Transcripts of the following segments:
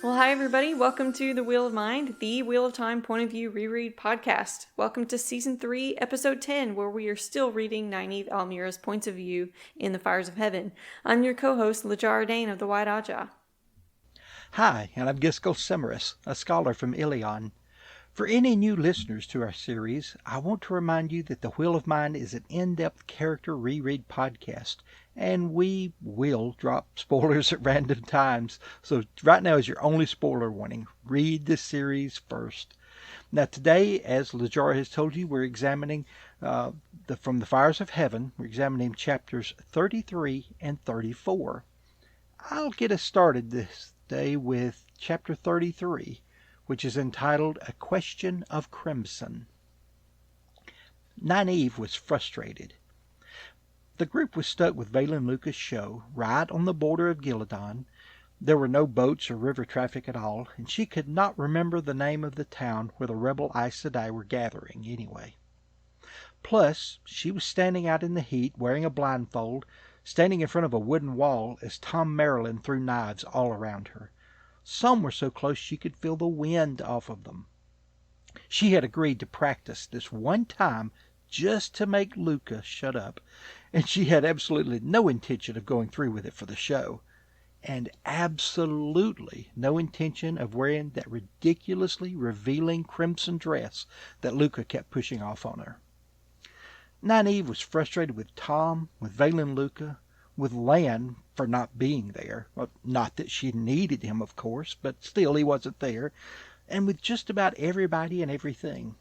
Well, hi, everybody. Welcome to The Wheel of Mind, the Wheel of Time point of view reread podcast. Welcome to Season 3, Episode 10, where we are still reading Nynaeve Almira's points of view in The Fires of Heaven. I'm your co-host, Lajar Dane of the White Aja. Hi, and I'm Giskel Cimaris, a scholar from Ilion. For any new listeners to our series, I want to remind you that The Wheel of Mind is an in-depth character reread podcast, and we will drop spoilers at random times. So right now is your only spoiler warning. Read the series first. Now today, as Lajar has told you, we're examining from the Fires of Heaven. We're examining chapters 33 and 34. I'll get us started this day with chapter 33, which is entitled A Question of Crimson. Nynaeve was frustrated. The group was stuck with Valen Luca's show right on the border of Gillidan. There were no boats or river traffic at all, and she could not remember the name of the town where the rebel Aes Sedai were gathering anyway. Plus, she was standing out in the heat wearing a blindfold, standing in front of a wooden wall as Tom Marilyn threw knives all around her. Some were so close she could feel the wind off of them. She had agreed to practice this one time just to make Luca shut up, and she had absolutely no intention of going through with it for the show, and absolutely no intention of wearing that ridiculously revealing crimson dress that Luca kept pushing off on her. Nynaeve was frustrated with Tom, with Valen Luca, with Lan for not being there. Well, not that she needed him, of course, but still he wasn't there, and with just about everybody and everything.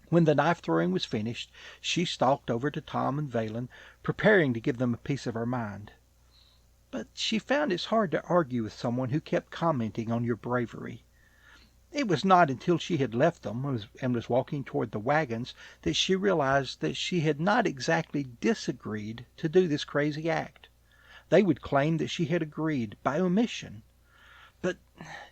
When the knife throwing was finished, she stalked over to Tom and Valen, preparing to give them a piece of her mind. But she found it hard to argue with someone who kept commenting on your bravery. It was not until she had left them and was walking toward the wagons that she realized that she had not exactly disagreed to do this crazy act. They would claim that she had agreed by omission. But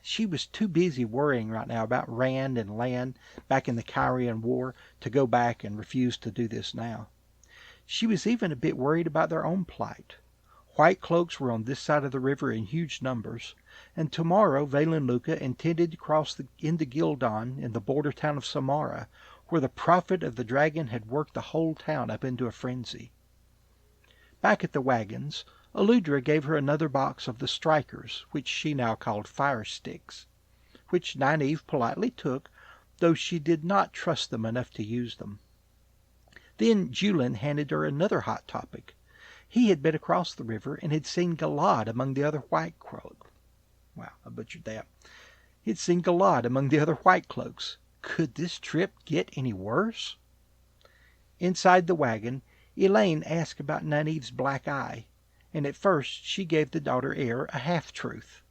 she was too busy worrying right now about Rand and Lan back in the Kyrian War to go back and refuse to do this now. She was even a bit worried about their own plight. White cloaks were on this side of the river in huge numbers, and tomorrow Valen Luca intended to cross into Gildan in the border town of Samara, where the prophet of the dragon had worked the whole town up into a frenzy. Back at the wagons, Aludra gave her another box of the strikers, which she now called fire sticks, which Nynaeve politely took, though she did not trust them enough to use them. Then Julin handed her another hot topic. He had been across the river and had seen Galad among the other white cloaks. Wow, I butchered that. He had seen Galad among the other white cloaks. Could this trip get any worse? Inside the wagon, Elaine asked about Nynaeve's black eye, and at first she gave the daughter heir a half-truth,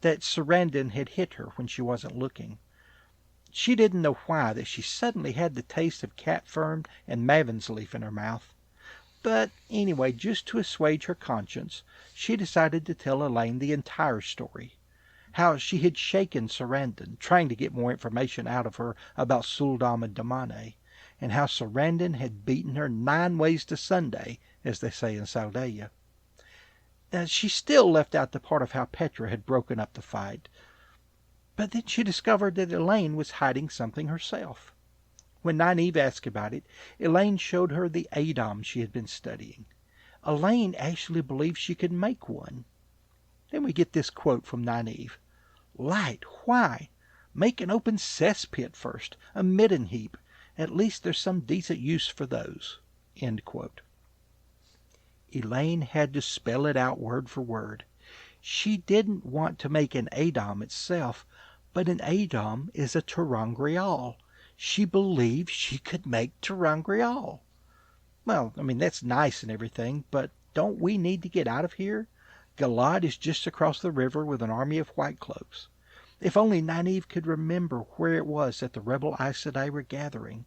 that Sarandon had hit her when she wasn't looking. She didn't know why that she suddenly had the taste of cat fern and maven's leaf in her mouth. But anyway, just to assuage her conscience, she decided to tell Elaine the entire story. How she had shaken Sarandon, trying to get more information out of her about Suldam and Damane, and how Sarandon had beaten her 9 ways to Sunday, as they say in Saldaia. She still left out the part of how Petra had broken up the fight. But then she discovered that Elaine was hiding something herself. When Nynaeve asked about it, Elaine showed her the Adom she had been studying. Elaine actually believed she could make one. Then we get this quote from Nynaeve. "Light, why? Make an open cesspit first, a midden heap. At least there's some decent use for those." End quote. Elaine had to spell it out word for word. She didn't want to make an Adom itself, but an Adom is a ter'angreal. She believed she could make ter'angreal. Well, that's nice and everything, but don't we need to get out of here? Galad is just across the river with an army of white cloaks. If only Nynaeve could remember where it was that the rebel Aes Sedai were gathering.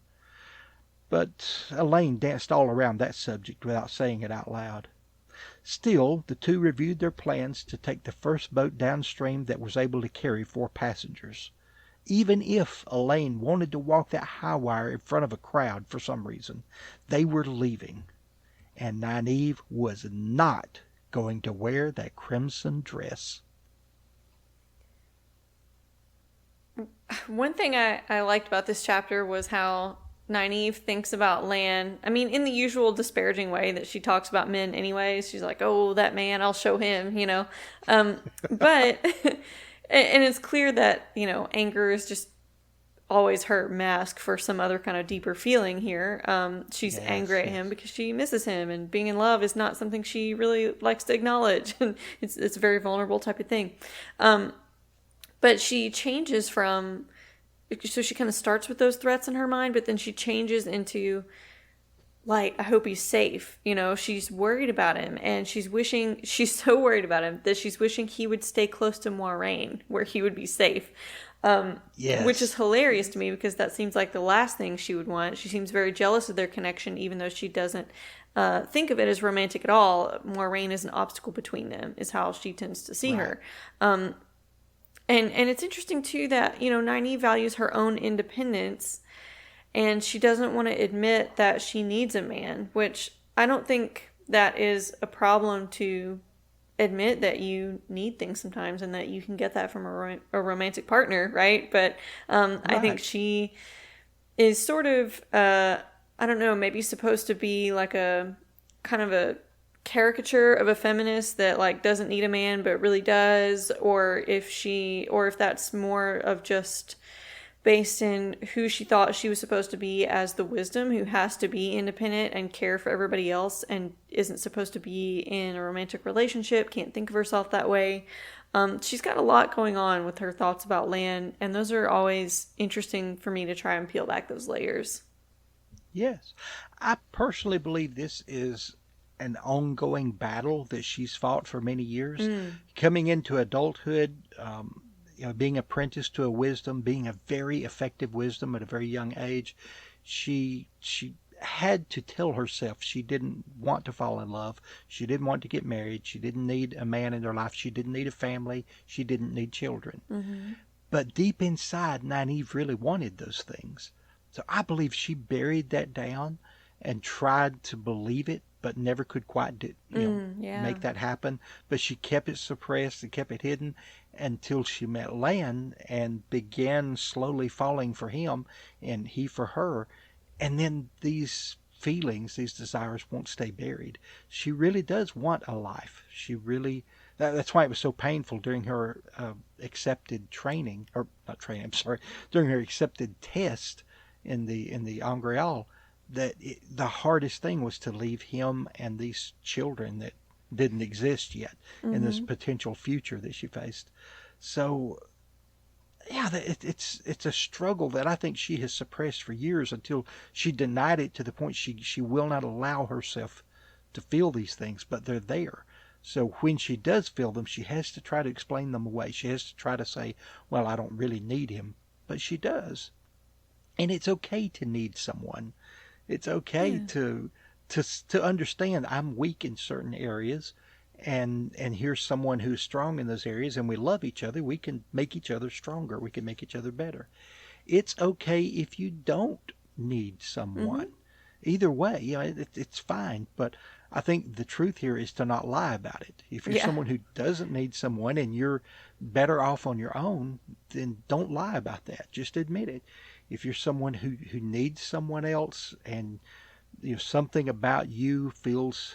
But Elaine danced all around that subject without saying it out loud. Still, the two reviewed their plans to take the first boat downstream that was able to carry 4 passengers. Even if Elaine wanted to walk that high wire in front of a crowd for some reason, they were leaving. And Nynaeve was not going to wear that crimson dress. one thing I liked about this chapter was how Nynaeve thinks about Lan. I mean, in the usual disparaging way that she talks about men anyways. She's like, oh, that man, I'll show him, you know. But, and it's clear that, you know, anger is just always her mask for some other kind of deeper feeling here. She's angry at him because she misses him, and being in love is not something she really likes to acknowledge. it's a very vulnerable type of thing. But she changes from, so she kind of starts with those threats in her mind, but then she changes into, like, I hope he's safe. You know, she's worried about him, and she's so worried about him that she's wishing he would stay close to Moiraine, where he would be safe. Which is hilarious to me, because that seems like the last thing she would want. She seems very jealous of their connection, even though she doesn't think of it as romantic at all. Moiraine is an obstacle between them, is how she tends to see her. And it's interesting, too, that, you know, Nynaeve values her own independence, and she doesn't want to admit that she needs a man, which I don't think that is a problem to admit, that you need things sometimes and that you can get that from a romantic partner, right? But I think she is sort of, I don't know, maybe supposed to be like a kind of a caricature of a feminist that, like, doesn't need a man but really does, or if that's more of just based in who she thought she was supposed to be as the wisdom who has to be independent and care for everybody else and isn't supposed to be in a romantic relationship, can't think of herself that way. She's got a lot going on with her thoughts about Lan, and those are always interesting for me to try and peel back those layers. Yes. I personally believe this is an ongoing battle that she's fought for many years. Coming into adulthood, you know, being apprenticed to a wisdom, being a very effective wisdom at a very young age, she had to tell herself she didn't want to fall in love. She didn't want to get married. She didn't need a man in her life. She didn't need a family. She didn't need children. But deep inside, Nynaeve really wanted those things. So I believe she buried that down and tried to believe it, but never could quite make that happen. But she kept it suppressed and kept it hidden until she met Lan and began slowly falling for him and he for her. And then these feelings, these desires won't stay buried. She really does want a life. She really, that's why it was so painful during her accepted training, or not training, I'm sorry, during her accepted test in the Angreal, that the hardest thing was to leave him and these children that didn't exist yet in this potential future that she faced. So, yeah, it's a struggle that I think she has suppressed for years until she denied it to the point she will not allow herself to feel these things, but they're there. So when she does feel them, she has to try to explain them away. She has to try to say, well, I don't really need him, but she does. And it's okay to need someone. It's okay to understand I'm weak in certain areas, and here's someone who's strong in those areas, and we love each other. We can make each other stronger. We can make each other better. It's okay if you don't need someone. Either way, you know, it's fine. But I think the truth here is to not lie about it. If you're someone who doesn't need someone and you're better off on your own, then don't lie about that. Just admit it. If you're someone who needs someone else, and you know something about you feels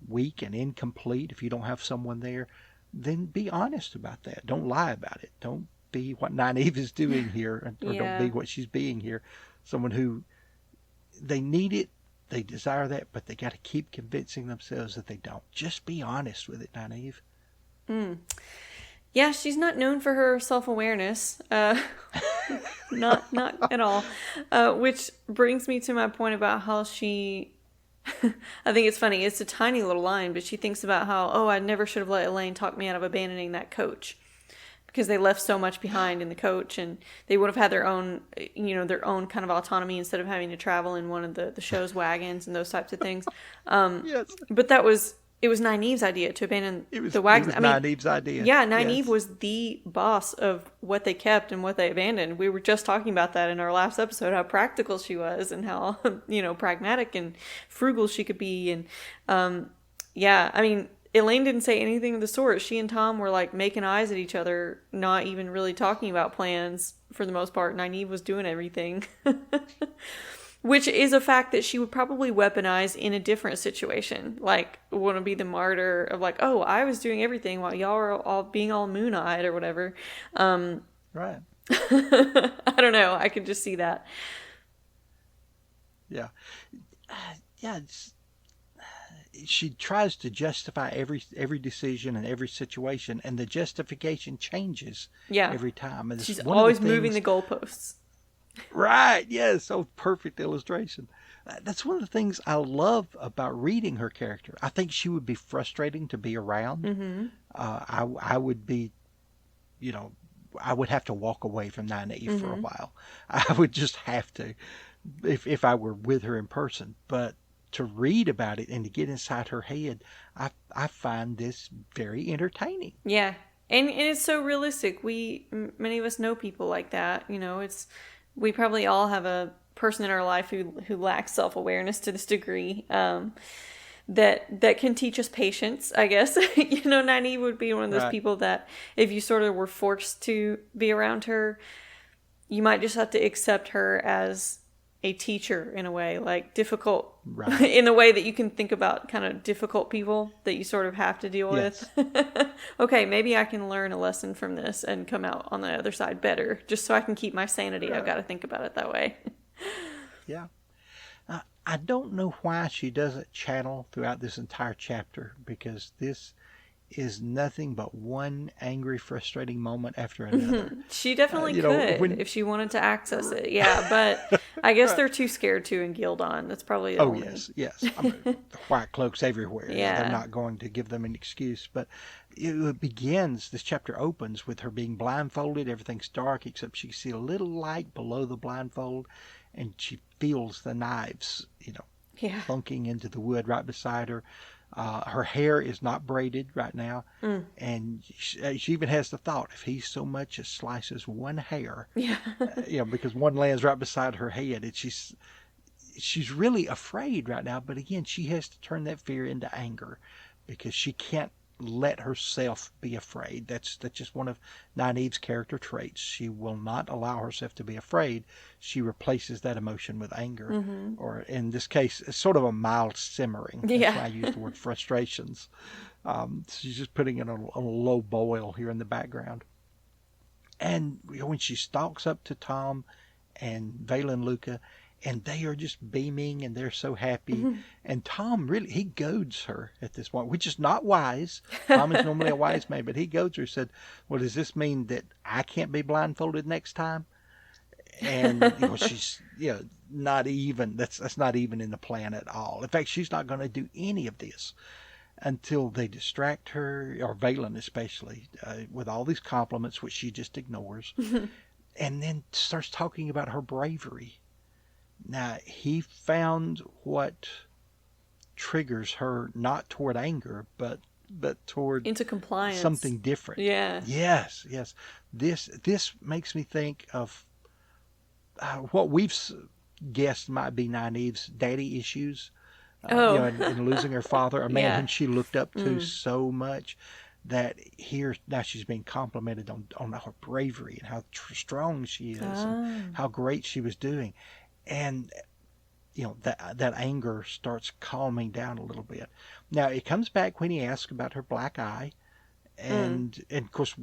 weak and incomplete if you don't have someone there, then be honest about that. Don't lie about it. Don't be what Nynaeve is doing here, or don't be what she's being here. Someone who, they need it, they desire that, but they got to keep convincing themselves that they don't. Just be honest with it, Nynaeve. Yeah, she's not known for her self-awareness. Not at all. Which brings me to my point about how she, I think it's funny, it's a tiny little line, but she thinks about how, I never should have let Elaine talk me out of abandoning that coach, because they left so much behind in the coach, and they would have had their own kind of autonomy instead of having to travel in one of the show's wagons and those types of things. Yes. But it was Nynaeve's idea to abandon the wagons. It was Nynaeve's idea. Yeah, Nynaeve was the boss of what they kept and what they abandoned. We were just talking about that in our last episode, how practical she was and how, pragmatic and frugal she could be. And, I mean, Elaine didn't say anything of the sort. She and Tom were like making eyes at each other, not even really talking about plans for the most part. Nynaeve was doing everything. Which is a fact that she would probably weaponize in a different situation. Like, want to be the martyr of like, oh, I was doing everything while y'all were all being all moon-eyed or whatever. Right. I don't know. I could just see that. Yeah. Yeah, she tries to justify every decision and every situation, and the justification changes every time. And she's always moving the goalposts. Right, yes, perfect illustration. That's one of the things I love about reading her character. I think she would be frustrating to be around. Mm-hmm. I would be, I would have to walk away from Nynaeve for a while. I would just have to, if I were with her in person. But to read about it and to get inside her head, I find this very entertaining. Yeah, and it's so realistic. Many of us know people like that. We probably all have a person in our life who lacks self-awareness to this degree, that can teach us patience, I guess. Nynaeve would be one of those people that if you sort of were forced to be around her, you might just have to accept her as a teacher in a way, like difficult, in the way that you can think about kind of difficult people that you sort of have to deal with. Okay, maybe I can learn a lesson from this and come out on the other side better, just so I can keep my sanity. I've got to think about it that way. Yeah. I don't know why she doesn't channel throughout this entire chapter, because this is nothing but one angry, frustrating moment after another. She definitely could if she wanted to access it. Yeah, but I guess they're too scared to in Gildon. That's probably the only... yes. I mean, the white cloaks everywhere. Yeah. They're not going to give them an excuse. But it begins, this chapter opens with her being blindfolded. Everything's dark except she can see a little light below the blindfold, and she feels the knives, plunking into the wood right beside her. Her hair is not braided right now, and she even has the thought, if he so much as slices one hair, because one lands right beside her head, and she's really afraid right now. But again, she has to turn that fear into anger, because she can't let herself be afraid. That's just one of Nynaeve's character traits. She will not allow herself to be afraid. She replaces that emotion with anger, or in this case, it's sort of a mild simmering. That's why I use the word frustrations. She's just putting it on a low boil here in the background. And when she stalks up to Tom and Valen and Luca, and they are just beaming and they're so happy. And Tom he goads her at this point, which is not wise. Tom is normally a wise man, but he goads her, said, well, does this mean that I can't be blindfolded next time? And she's not even, that's not even in the plan at all. In fact, she's not going to do any of this until they distract her, or Valen especially, with all these compliments, which she just ignores, and then starts talking about her bravery. Now, he found what triggers her, not toward anger, but toward into compliance, something different. Yeah. Yes. This makes me think of what we've guessed might be Nynaeve's daddy issues. And losing her father, a man whom she looked up to so much, that here now she's being complimented on her bravery and how strong she is and how great she was doing. And that anger starts calming down a little bit. Now it comes back when he asks about her black eye, and of course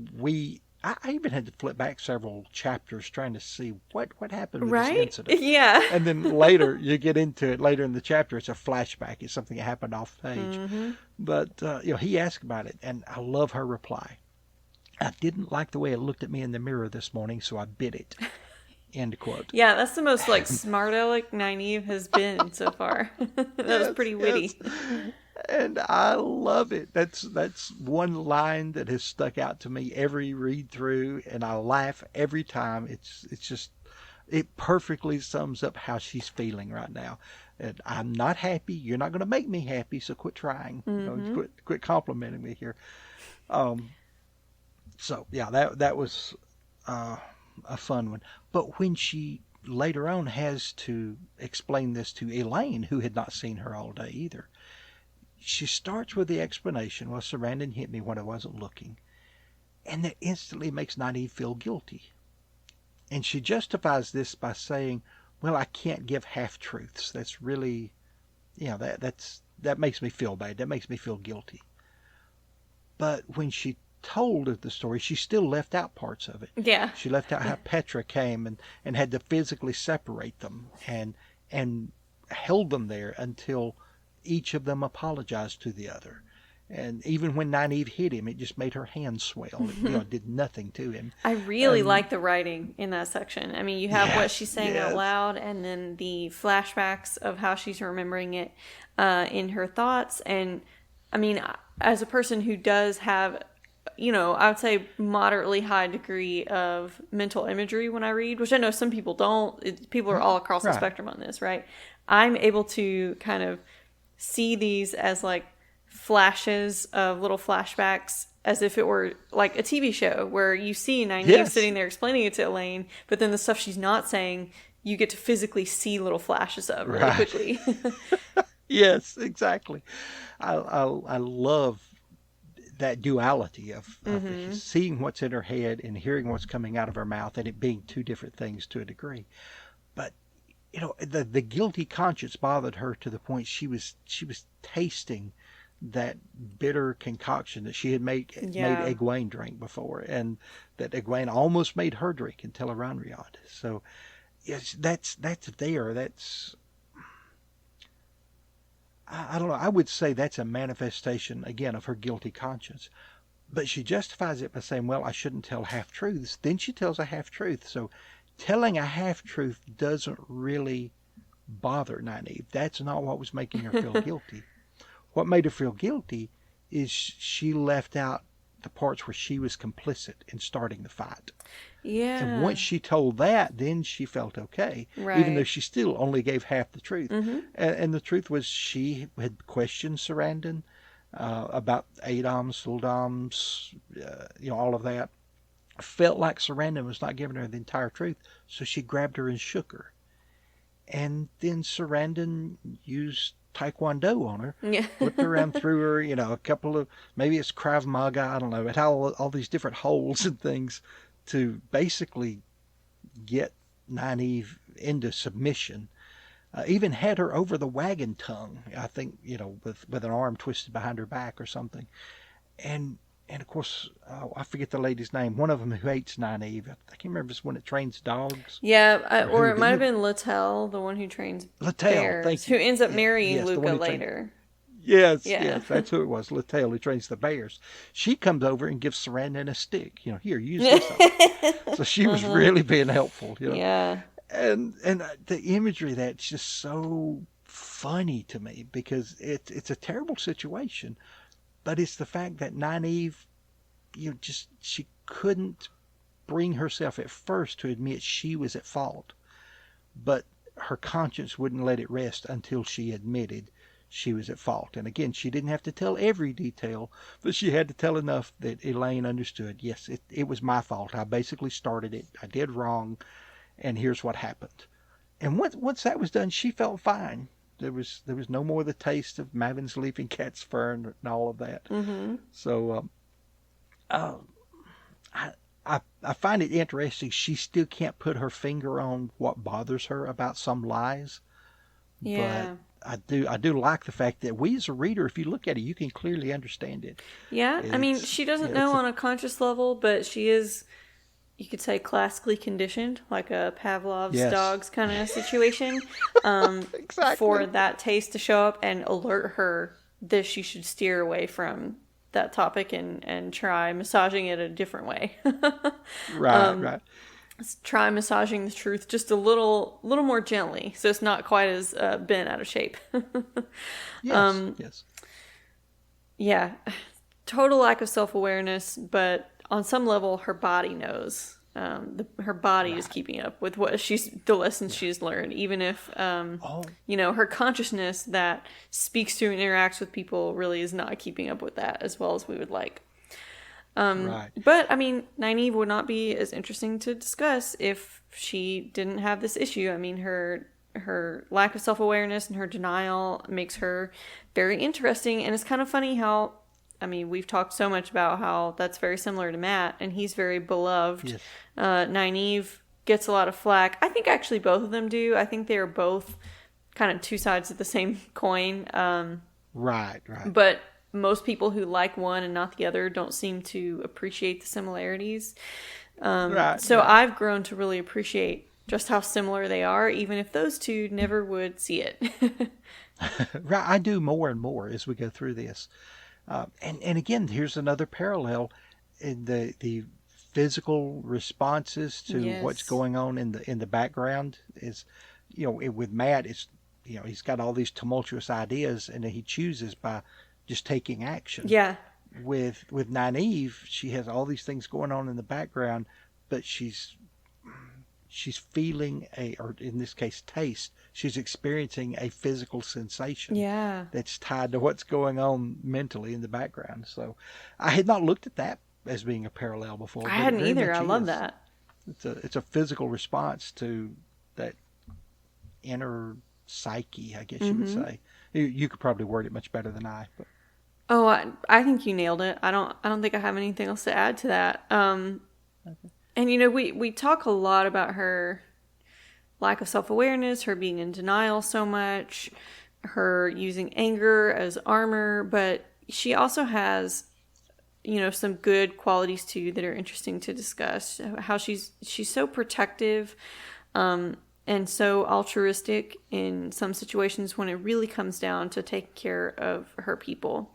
I even had to flip back several chapters trying to see what happened with this incident. Yeah. And then later you get into it later in the chapter. It's a flashback. It's something that happened off page. But he asked about it, and I love her reply. I didn't like the way it looked at me in the mirror this morning, so I bit it. End quote. Yeah, that's the most smart aleck Nynaeve has been so far. That was pretty witty. Yes. And I love it. That's one line that has stuck out to me every read through, and I laugh every time. It's just, it perfectly sums up how she's feeling right now. And I'm not happy. You're not going to make me happy, so quit trying. Quit complimenting me here. So yeah, that was a fun one. But when she later on has to explain this to Elaine, who had not seen her all day either, she starts with the explanation, well, Sarandon hit me when I wasn't looking. And that instantly makes Nynaeve feel guilty. And she justifies this by saying, well, I can't give half-truths. That's really, that makes me feel bad. That makes me feel guilty. But when she told of the story, she still left out parts of it. Yeah. She left out how Petra came and had to physically separate them and held them there until each of them apologized to the other. And even when Nynaeve hit him, it just made her hands swell. It did nothing to him. I really like the writing in that section. I mean, you have what she's saying out loud, and then the flashbacks of how she's remembering it in her thoughts. And I mean, as a person who does have, I would say moderately high degree of mental imagery when I read, which I know some people don't. People are all across the spectrum on this, right? I'm able to kind of see these as like flashes of little flashbacks, as if it were like a TV show where you see Nynaeve sitting there explaining it to Elaine, but then the stuff she's not saying, you get to physically see little flashes of really quickly. Yes, exactly. I love that duality of seeing what's in her head and hearing what's coming out of her mouth, and it being two different things to a degree. But the guilty conscience bothered her to the point she was tasting that bitter concoction that she had made Egwene drink before, and that Egwene almost made her drink in Tel'aran'rhiod. So yes, that's there. That's, I don't know. I would say that's a manifestation again of her guilty conscience. But she justifies it by saying, well, I shouldn't tell half-truths. Then she tells a half-truth. So telling a half-truth doesn't really bother Nynaeve. That's not what was making her feel guilty. What made her feel guilty is she left out the parts where she was complicit in starting the fight. Yeah. And once she told that, then she felt okay. Right. Even though she still only gave half the truth. And the truth was she had questioned Sarandon about Adams, Suldams, all of that. Felt like Sarandon was not giving her the entire truth, so she grabbed her and shook her. And then Sarandon used Taekwondo on her, flipped her around, threw her, a couple of, maybe it's Krav Maga, I don't know, but all these different holds and things to basically get Nynaeve into submission. Even had her over the wagon tongue, I think, with an arm twisted behind her back or something. And of course, I forget the lady's name. One of them who hates Nynaeve. I can't remember if it's one that trains dogs. Yeah, or it might have been Littell, the one who trains bears, thank you. Who ends up marrying Luca later. Yes, that's who it was. Littell, who trains the bears. She comes over and gives Sarandon a stick. Here, use this. So she was really being helpful. Yeah. And the imagery of that's just so funny to me, because it's a terrible situation. But it's the fact that Nynaeve, she couldn't bring herself at first to admit she was at fault. But her conscience wouldn't let it rest until she admitted she was at fault. And again, she didn't have to tell every detail, but she had to tell enough that Elaine understood, yes, it was my fault. I basically started it. I did wrong, and here's what happened. And once that was done, she felt fine. There was no more the taste of Mavin's leaf and cat's fern and all of that. So I find it interesting. She still can't put her finger on what bothers her about some lies. Yeah. But I do like the fact that we as a reader, if you look at it, you can clearly understand it. Yeah. I mean, she doesn't know on a conscious level, but she is, you could say, classically conditioned, like a Pavlov's dogs kind of situation, exactly. for that taste to show up and alert her that she should steer away from that topic and try massaging it a different way. Right. Try massaging the truth just a little more gently, so it's not quite as bent out of shape. Yes. Yeah, total lack of self-awareness, but on some level, her body knows. Her body is keeping up with the lessons she's learned, even if her consciousness that speaks to and interacts with people really is not keeping up with that as well as we would like. But I mean, Nynaeve would not be as interesting to discuss if she didn't have this issue. I mean, her her lack of self-awareness and her denial makes her very interesting. And it's kind of funny how, I mean, we've talked so much about how that's very similar to Matt, and he's very beloved. Yes. Nynaeve gets a lot of flack. I think actually both of them do. I think they are both kind of two sides of the same coin. Right. But most people who like one and not the other don't seem to appreciate the similarities. So I've grown to really appreciate just how similar they are, even if those two never would see it. Right, I do more and more as we go through this. And again, here's another parallel in the physical responses to what's going on in the background. Is, with Matt, it's, he's got all these tumultuous ideas, and he chooses by just taking action. Yeah. With Nynaeve, she has all these things going on in the background, but she's feeling or in this case, taste. She's experiencing a physical sensation. Yeah. That's tied to what's going on mentally in the background. So, I had not looked at that as being a parallel before. I hadn't either. I love that. It's a physical response to that inner psyche, I guess you would say. You could probably word it much better than I. But. Oh, I think you nailed it. I don't think I have anything else to add to that. Okay. And we talk a lot about her lack of self-awareness, her being in denial so much, her using anger as armor, but she also has some good qualities too that are interesting to discuss. How she's so protective, and so altruistic in some situations when it really comes down to taking care of her people.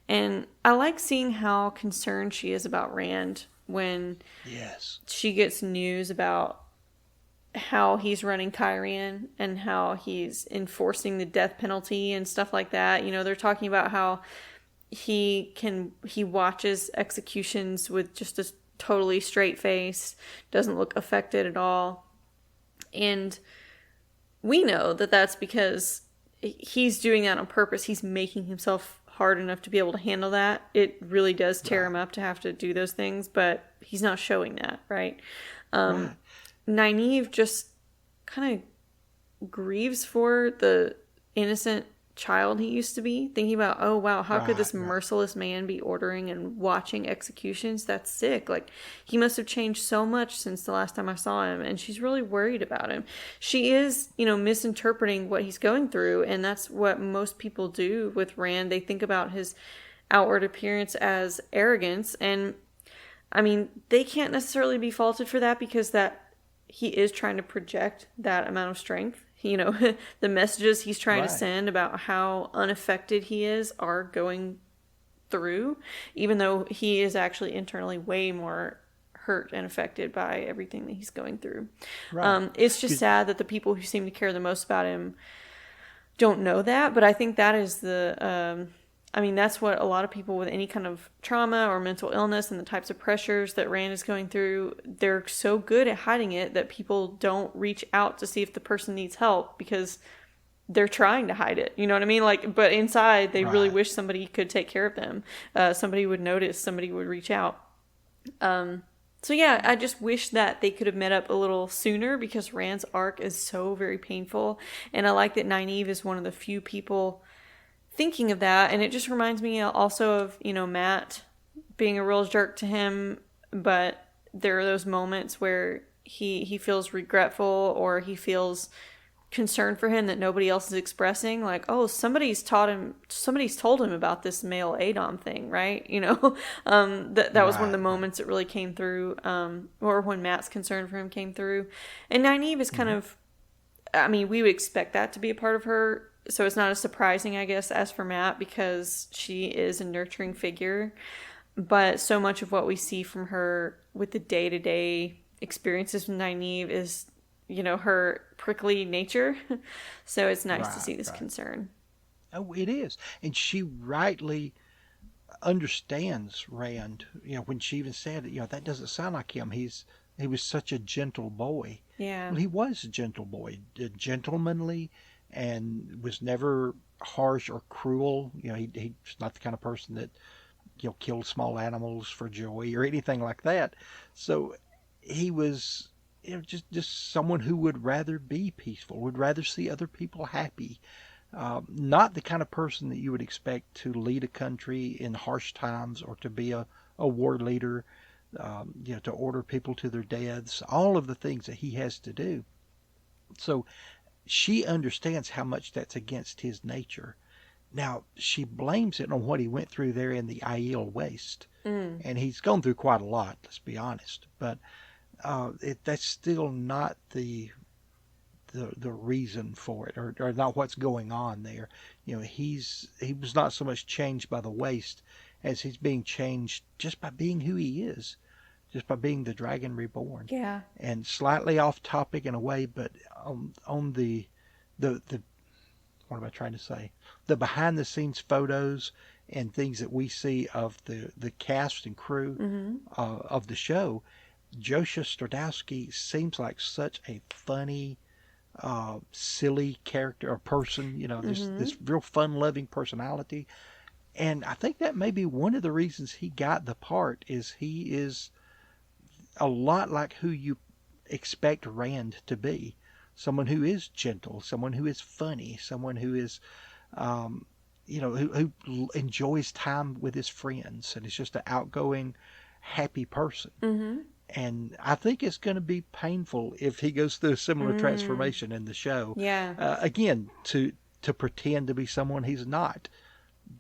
And I like seeing how concerned she is about Rand when she gets news about how he's running Kyrian and how he's enforcing the death penalty and stuff like that. They're talking about how he watches executions with just a totally straight face, doesn't look affected at all. And we know that that's because he's doing that on purpose. He's making himself hard enough to be able to handle that. It really does tear him up to have to do those things, but he's not showing that, right? Nynaeve just kind of grieves for the innocent child he used to be, thinking about, oh wow, how could this merciless man be ordering and watching executions? That's sick. Like, he must have changed so much since the last time I saw him, and she's really worried about him. She is, misinterpreting what he's going through, and that's what most people do with Rand. They think about his outward appearance as arrogance, and I mean, they can't necessarily be faulted for that, because that he is trying to project that amount of strength. The messages he's trying to send about how unaffected he is are going through, even though he is actually internally way more hurt and affected by everything that he's going through. It's just sad that the people who seem to care the most about him don't know that, but I think that is that's what a lot of people with any kind of trauma or mental illness and the types of pressures that Rand is going through, they're so good at hiding it that people don't reach out to see if the person needs help because they're trying to hide it. You know what I mean? But inside, they really wish somebody could take care of them. Somebody would notice, somebody would reach out. So yeah, I just wish that they could have met up a little sooner, because Rand's arc is so very painful. And I like that Nynaeve is one of the few people thinking of that, and it just reminds me also of Matt being a real jerk to him, but there are those moments where he feels regretful, or he feels concern for him that nobody else is expressing, like, oh, somebody's told him about this male Adom thing, right? That was one of the moments that really came through, or when Matt's concern for him came through. And Nynaeve is kind of, we would expect that to be a part of her. So it's not as surprising, I guess, as for Matt, because she is a nurturing figure. But so much of what we see from her with the day-to-day experiences with Nynaeve is, her prickly nature. So it's nice to see this concern. Oh, it is. And she rightly understands Rand, when she even said, that doesn't sound like him. He was such a gentle boy. Yeah. Well, he was a gentle boy, gentlemanly, and was never harsh or cruel. He's not the kind of person that killed small animals for joy or anything like that. So he was just someone who would rather be peaceful, would rather see other people happy. Not the kind of person that you would expect to lead a country in harsh times or to be a war leader, to order people to their deaths, all of the things that he has to do. So she understands how much that's against his nature. Now, she blames it on what he went through there in the Aiel Waste. And he's gone through quite a lot, let's be honest. But that's still not the reason for it, or not what's going on there. He was not so much changed by the waste as he's being changed just by being who he is, just by being the dragon reborn. Yeah. And slightly off topic in a way, but on the what am I trying to say? The behind the scenes photos and things that we see of the cast and crew of the show, Josha Stradowski seems like such a funny, silly character or person, this real fun-loving personality. And I think that may be one of the reasons he got the part, is he is a lot like who you expect Rand to be. Someone who is gentle, someone who is funny, someone who is, who enjoys time with his friends and is just an outgoing, happy person. And I think it's going to be painful if he goes through a similar transformation in the show. Yeah. Again, to pretend to be someone he's not.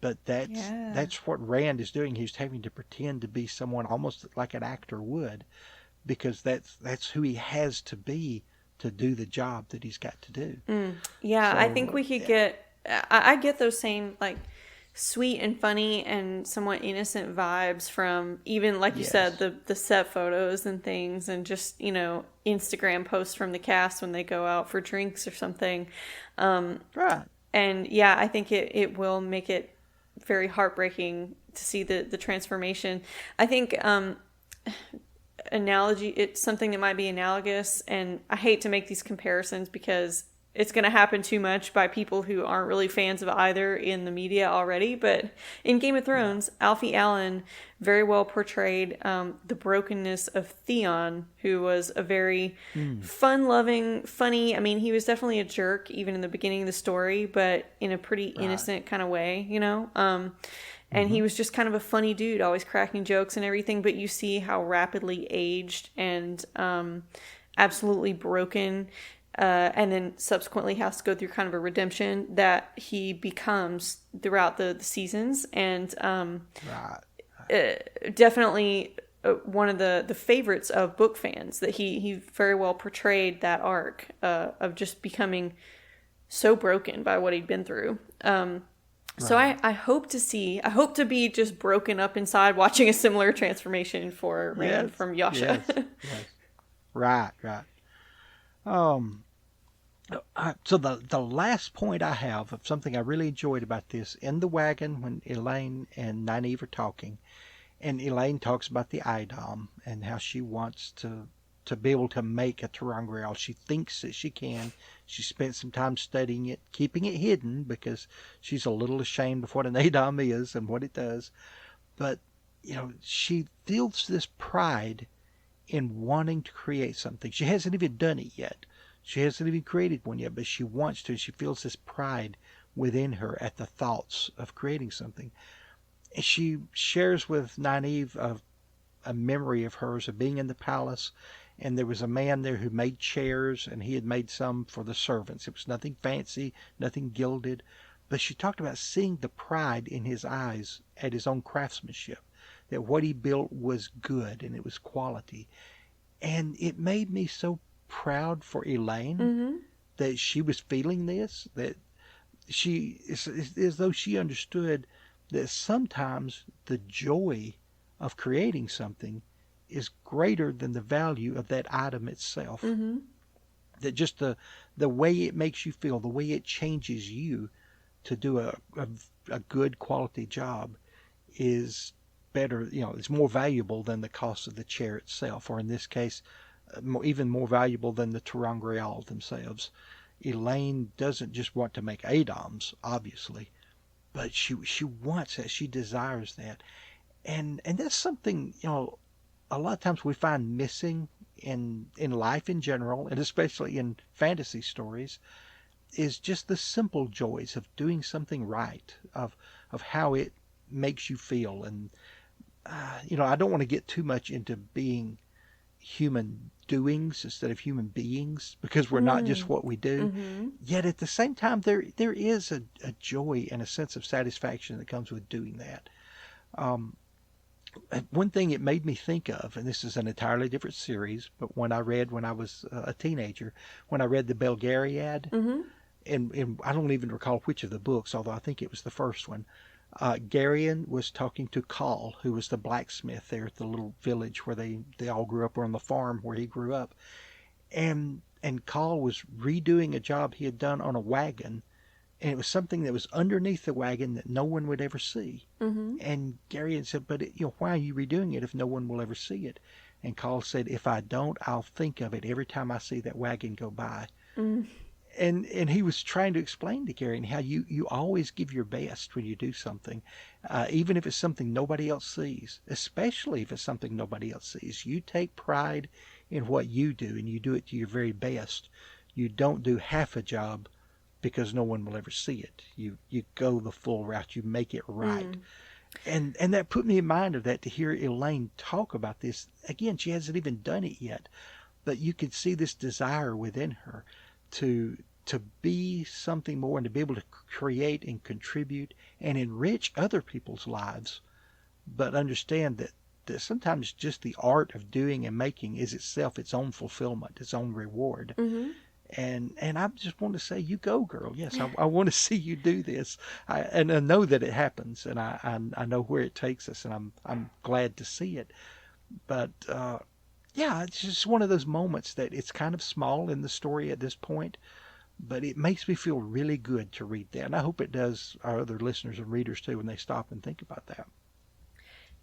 But that's what Rand is doing. He's having to pretend to be someone almost like an actor would, because that's who he has to be to do the job that he's got to do. Yeah, So, I think we could get... I get those same, like, sweet and funny and somewhat innocent vibes from even, like you said, the set photos and things, and just, Instagram posts from the cast when they go out for drinks or something. Right. And yeah, I think it will make it very heartbreaking to see the transformation. I think it's something that might be analogous, and I hate to make these comparisons because it's going to happen too much by people who aren't really fans of either in the media already. But in Game of Thrones, Alfie Allen very well portrayed the brokenness of Theon, who was a very fun-loving, funny... I mean, he was definitely a jerk even in the beginning of the story, but in a pretty innocent kind of way, And he was just kind of a funny dude, always cracking jokes and everything. But you see how rapidly aged and absolutely broken, and then subsequently has to go through kind of a redemption that he becomes throughout the seasons. And definitely one of the favorites of book fans, that he very well portrayed that arc of just becoming so broken by what he'd been through. So I hope to be just broken up inside watching a similar transformation for Rand from Yasha. Yes. Right. So the last point I have of something I really enjoyed about this, in the wagon when Elaine and Nynaeve are talking, and Elaine talks about the Idom and how she wants to be able to make a ter'angreal. She thinks that she can. She spent some time studying it, keeping it hidden because she's a little ashamed of what an Idom is and what it does. But, she feels this pride in wanting to create something. She hasn't even done it yet. She hasn't even created one yet, but she wants to. She feels this pride within her at the thoughts of creating something. And she shares with Nynaeve a memory of hers of being in the palace, and there was a man there who made chairs, and he had made some for the servants. It was nothing fancy, nothing gilded, but she talked about seeing the pride in his eyes at his own craftsmanship, that what he built was good and it was quality. And it made me so proud for Elaine that she was feeling this, that it's as though she understood that sometimes the joy of creating something is greater than the value of that item itself. That just the way it makes you feel, the way it changes you to do a good quality job is better, it's more valuable than the cost of the chair itself, or in this case, even more valuable than the ter'angreal themselves. Elaine doesn't just want to make Adoms, obviously, but she wants that. She desires that. And that's something, a lot of times we find missing in life in general, and especially in fantasy stories, is just the simple joys of doing something right, of how it makes you feel. And I don't want to get too much into being human doings instead of human beings, because we're not just what we do. Mm-hmm. Yet at the same time, there is a joy and a sense of satisfaction that comes with doing that. Um, One thing it made me think of, and this is an entirely different series, but when I read when I was a teenager, when I read the Belgariad, Mm-hmm. and I don't even recall which of the books, although I think it was the first one. Garion was talking to Call, who was the blacksmith there at the little village where they all grew up, or on the farm where he grew up. And Call was redoing a job he had done on a wagon, and it was something that was underneath the wagon that no one would ever see. Mm-hmm. And Garion said, "But why are you redoing it if no one will ever see it?" And Call said, "If I don't, I'll think of it every time I see that wagon go by." Mm. And he was trying to explain to Gary how you always give your best when you do something, even if it's something nobody else sees, especially if it's something nobody else sees. You take pride in what you do, and you do it to your very best. You don't do half a job because no one will ever see it. You go the full route. You make it right. Mm. And that put me in mind of that, to hear Elaine talk about this. Again, she hasn't even done it yet, but you could see this desire within her to be something more, and to be able to create and contribute and enrich other people's lives, but understand that sometimes just the art of doing and making is itself its own fulfillment, its own reward. Mm-hmm. And I just want to say, you go, girl. Yes, I want to see you do this. And I know that it happens, and I know where it takes us, and I'm glad to see it. But yeah, it's just one of those moments that it's kind of small in the story at this point, but it makes me feel really good to read that. And I hope it does our other listeners and readers too, when they stop and think about that.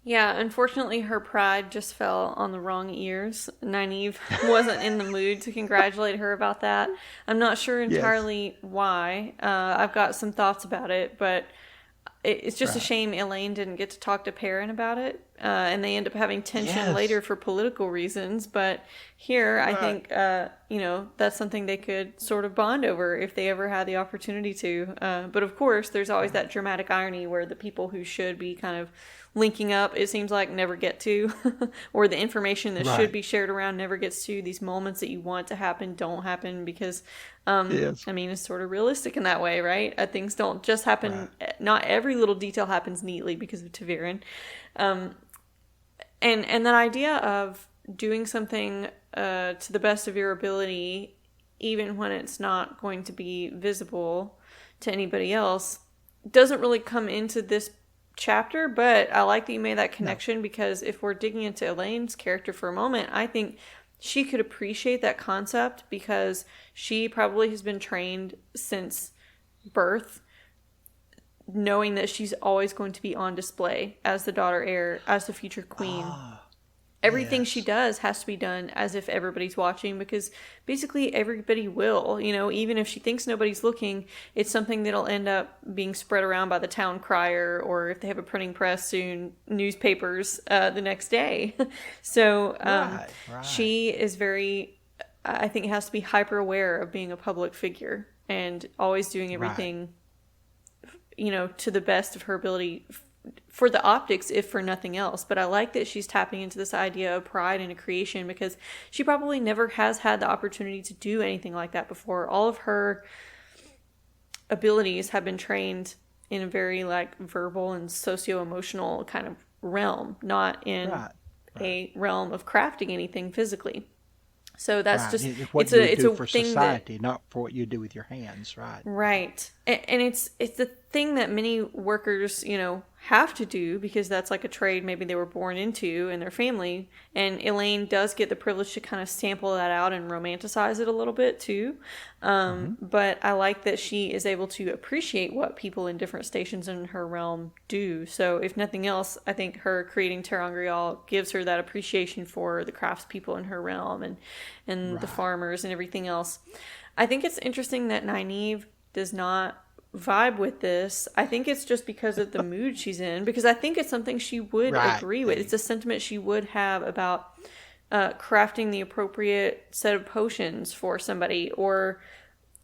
Yeah, unfortunately, her pride just fell on the wrong ears. Nynaeve wasn't in the mood to congratulate her about that. I'm not sure entirely why. I've got some thoughts about it, but it's just a shame Elaine didn't get to talk to Perrin about it, and they end up having tension later for political reasons. But here, I think, that's something they could sort of bond over if they ever had the opportunity to. But of course, there's always that dramatic irony where the people who should be kind of linking up, it seems like, never get to, or the information that should be shared around never gets to. These moments that you want to happen don't happen because, I mean, it's sort of realistic in that way, right? Things don't just happen. Right. Not every little detail happens neatly because of Ta'Veren. And that idea of doing something to the best of your ability, even when it's not going to be visible to anybody else, doesn't really come into this chapter, but I like that you made that connection, because if we're digging into Elaine's character for a moment, I think she could appreciate that concept, because she probably has been trained since birth, knowing that she's always going to be on display as the daughter heir, as the future queen. Everything she does has to be done as if everybody's watching, because basically everybody will, even if she thinks nobody's looking, it's something that'll end up being spread around by the town crier, or if they have a printing press soon, newspapers the next day. So she is very, I think, has to be hyper aware of being a public figure and always doing everything, to the best of her ability for the optics, if for nothing else. But I like that she's tapping into this idea of pride and a creation, because she probably never has had the opportunity to do anything like that before. All of her abilities have been trained in a very verbal and socio-emotional kind of realm, not in a realm of crafting anything physically. So that's just what you do for society, not for what you do with your hands, right? Right, and it's the thing that many workers, have to do, because that's like a trade maybe they were born into in their family. And Elaine does get the privilege to kind of sample that out and romanticize it a little bit too. But I like that she is able to appreciate what people in different stations in her realm do. So if nothing else, I think her creating Terangrial gives her that appreciation for the craftspeople in her realm and the farmers and everything else. I think it's interesting that Nynaeve does not vibe with this. I think it's just because of the mood she's in, because I think it's something she would agree with. It's a sentiment she would have about crafting the appropriate set of potions for somebody, or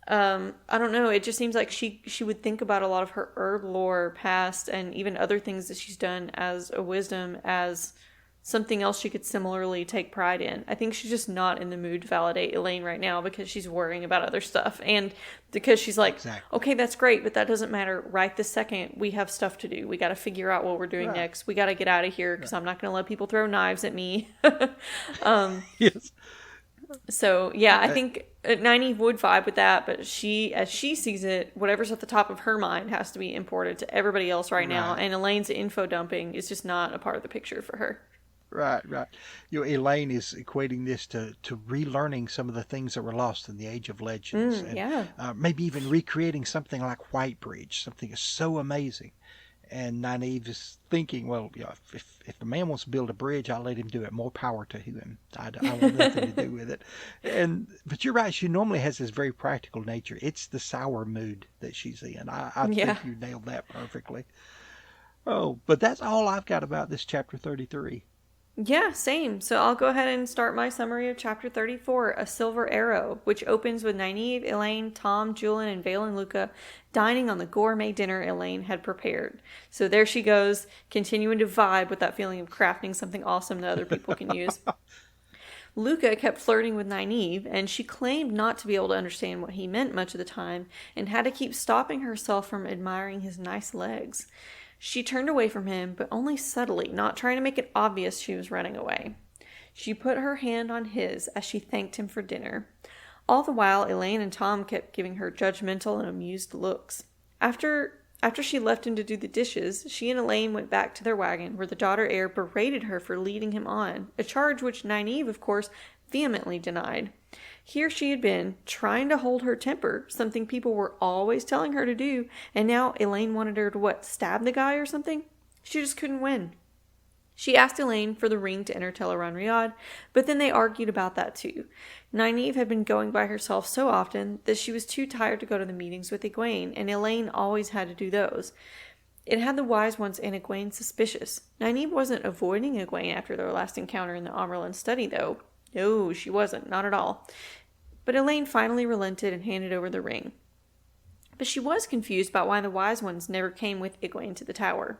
I don't know. It just seems like she would think about a lot of her herb lore past and even other things that she's done as a wisdom as something else she could similarly take pride in. I think she's just not in the mood to validate Elaine right now because she's worrying about other stuff. And because she's like, Exactly. okay, that's great, but that doesn't matter right this second. We have stuff to do. We got to figure out what we're doing next. We got to get out of here because I'm not going to let people throw knives at me. Yes. So, yeah, I think Nynaeve would vibe with that, but as she sees it, whatever's at the top of her mind has to be imported to everybody else right now, and Elaine's info dumping is just not a part of the picture for her. Right. Elaine is equating this to relearning some of the things that were lost in the Age of Legends. Maybe even recreating something like Whitebridge, something is so amazing. And Nynaeve is thinking, well, if a man wants to build a bridge, I'll let him do it. More power to him. I want nothing to do with it. But you're right. She normally has this very practical nature. It's the sour mood that she's in. I think you nailed that perfectly. Oh, but that's all I've got about this chapter 33. Yeah, same. So I'll go ahead and start my summary of chapter 34, A Silver Arrow, which opens with Nynaeve, Elaine, Tom, Julian, and Vale and Luca dining on the gourmet dinner Elaine had prepared. So there she goes, continuing to vibe with that feeling of crafting something awesome that other people can use. Luca kept flirting with Nynaeve, and she claimed not to be able to understand what he meant much of the time, and had to keep stopping herself from admiring his nice legs. She turned away from him, but only subtly, not trying to make it obvious she was running away. She put her hand on his as she thanked him for dinner. All the while, Elaine and Tom kept giving her judgmental and amused looks. After she left him to do the dishes, she and Elaine went back to their wagon, where the daughter heir berated her for leading him on, a charge which Nynaeve, of course, vehemently denied. Here she had been, trying to hold her temper, something people were always telling her to do, and now Elaine wanted her to, stab the guy or something? She just couldn't win. She asked Elaine for the ring to enter Teleron Riyadh, but then they argued about that too. Nynaeve had been going by herself so often that she was too tired to go to the meetings with Egwene, and Elaine always had to do those. It had the wise ones and Egwene suspicious. Nynaeve wasn't avoiding Egwene after their last encounter in the Amerlin study, though. No, she wasn't, not at all. But Elaine finally relented and handed over the ring. But she was confused about why the wise ones never came with Egwene to the tower.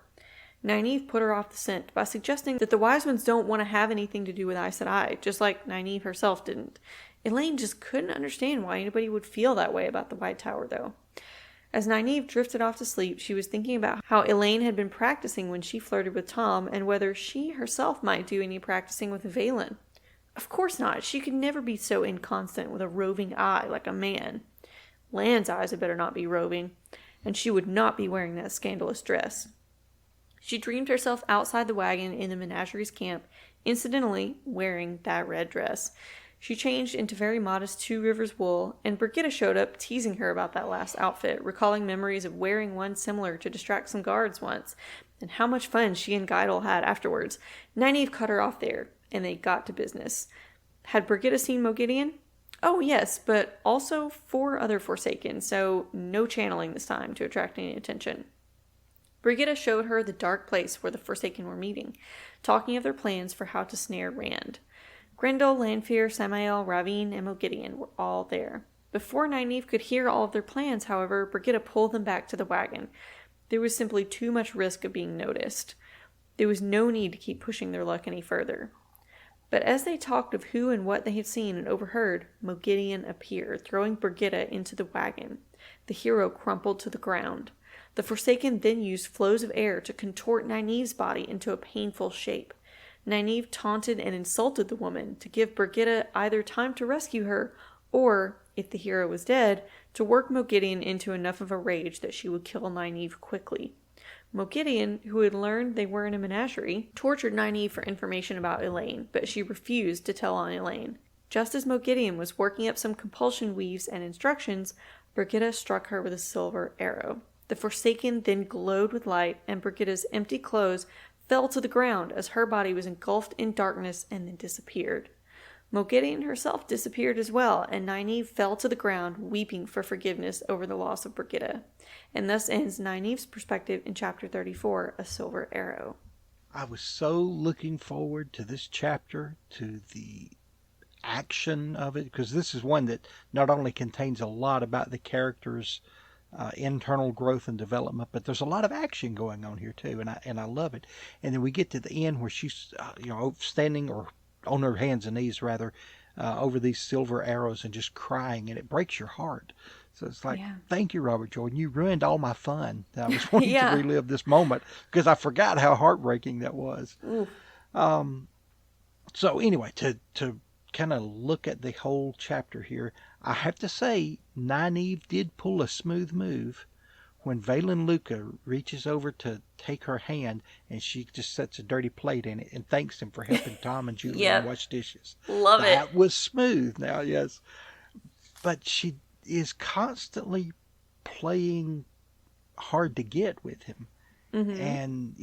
Nynaeve put her off the scent by suggesting that the wise ones don't want to have anything to do with Aes Sedai, just like Nynaeve herself didn't. Elaine just couldn't understand why anybody would feel that way about the White Tower, though. As Nynaeve drifted off to sleep, she was thinking about how Elaine had been practicing when she flirted with Tom, and whether she herself might do any practicing with Valen. Of course not. She could never be so inconstant with a roving eye like a man. Lan's eyes had better not be roving, and she would not be wearing that scandalous dress. She dreamed herself outside the wagon in the menagerie's camp, incidentally wearing that red dress. She changed into very modest Two Rivers wool, and Brigitta showed up teasing her about that last outfit, recalling memories of wearing one similar to distract some guards once, and how much fun she and Geidel had afterwards. Nynaeve cut her off there, and they got to business. Had Brigitta seen Moghedien? Oh, yes, but also 4 other Forsaken, so no channeling this time to attract any attention. Brigitta showed her the dark place where the Forsaken were meeting, talking of their plans for how to snare Rand. Grendel, Lanfear, Samael, Ravine, and Moghedien were all there. Before Nynaeve could hear all of their plans, however, Brigitta pulled them back to the wagon. There was simply too much risk of being noticed. There was no need to keep pushing their luck any further. But as they talked of who and what they had seen and overheard, Moghedien appeared, throwing Brigitta into the wagon. The hero crumpled to the ground. The Forsaken then used flows of air to contort Nynaeve's body into a painful shape. Nynaeve taunted and insulted the woman to give Brigitta either time to rescue her, or, if the hero was dead, to work Moghedien into enough of a rage that she would kill Nynaeve quickly. Moghedien, who had learned they were in a menagerie, tortured Nynaeve for information about Elaine, but she refused to tell on Elaine. Just as Moghedien was working up some compulsion weaves and instructions, Brigitta struck her with a silver arrow. The Forsaken then glowed with light, and Brigitta's empty clothes fell to the ground as her body was engulfed in darkness and then disappeared. Moghedien herself disappeared as well, and Nynaeve fell to the ground, weeping for forgiveness over the loss of Brigitta. And thus ends Nynaeve's perspective in chapter 34, A Silver Arrow. I was so looking forward to this chapter, to the action of it, because this is one that not only contains a lot about the characters' internal growth and development, but there's a lot of action going on here too, and I love it. And then we get to the end where she's standing or on her hands and knees rather over these silver arrows and just crying, and it breaks your heart. So it's like, thank you, Robert Jordan. You ruined all my fun. I was wanting to relive this moment because I forgot how heartbreaking that was. So anyway, to kind of look at the whole chapter here, I have to say Nynaeve did pull a smooth move when Valen Luca reaches over to take her hand and she just sets a dirty plate in it and thanks him for helping Tom and Julie wash dishes. Love it. That was smooth now, yes. But she is constantly playing hard to get with him. And,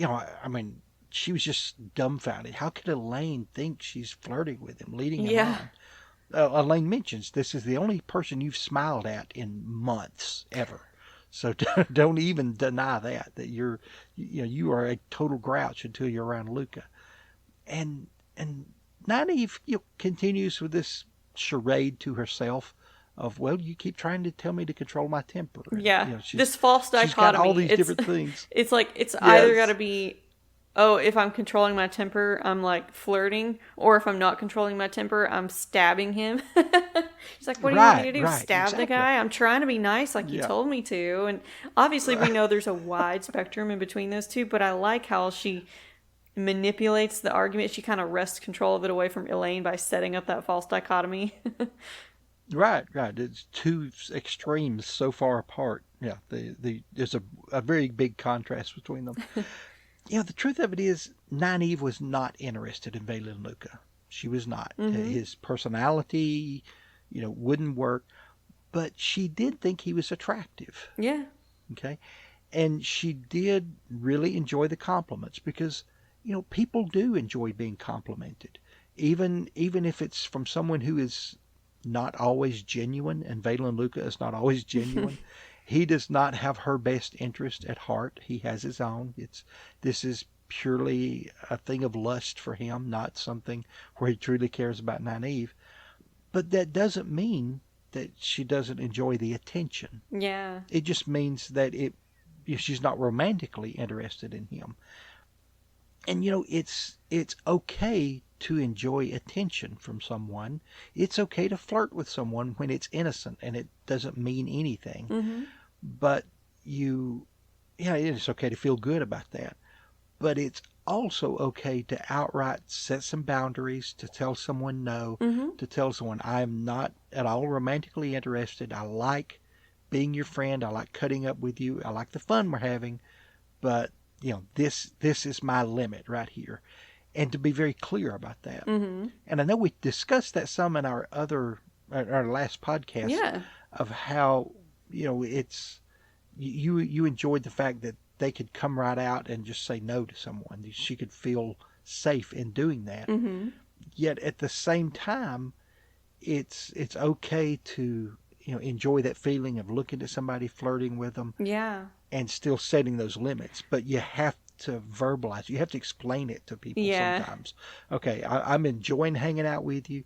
I mean, she was just dumbfounded. How could Elaine think she's flirting with him, leading him on? Elaine mentions this is the only person you've smiled at in months ever. So don't even deny that you are a total grouch until you're around Luca. And Nynaeve continues with this charade to herself of, well, you keep trying to tell me to control my temper. Yeah, this false dichotomy. She's got all these different things. It's like it's either got to be, oh, if I'm controlling my temper, I'm like flirting, or if I'm not controlling my temper, I'm stabbing him. She's like, what do you want me to do? Stab the guy? I'm trying to be nice like you told me to. And obviously we know there's a wide spectrum in between those two, but I like how she manipulates the argument. She kind of wrests control of it away from Elaine by setting up that false dichotomy. Right. It's two extremes so far apart. Yeah, there's a very big contrast between them. The truth of it is, Nynaeve was not interested in Valen Luca. She was not. His personality, wouldn't work. But she did think he was attractive. Yeah. Okay. And she did really enjoy the compliments because, people do enjoy being complimented. Even if it's from someone who is not always genuine, and Valen Luca is not always genuine. He does not have her best interest at heart. He has his own. This is purely a thing of lust for him, not something where he truly cares about Nynaeve. But that doesn't mean that she doesn't enjoy the attention. Yeah. It just means that she's not romantically interested in him. And it's okay to enjoy attention from someone. It's okay to flirt with someone when it's innocent and it doesn't mean anything. But it's okay to feel good about that. But it's also okay to outright set some boundaries, to tell someone no, to tell someone I am not at all romantically interested. I like being your friend. I like cutting up with you. I like the fun we're having. But, this is my limit right here. And to be very clear about that. And I know we discussed that some in our last podcast of how, it's, you enjoyed the fact that they could come right out and just say no to someone. She could feel safe in doing that. Yet at the same time, it's okay to, enjoy that feeling of looking at somebody, flirting with them. Yeah. And still setting those limits. But you have to verbalize. You have to explain it to people sometimes. Okay, I'm enjoying hanging out with you.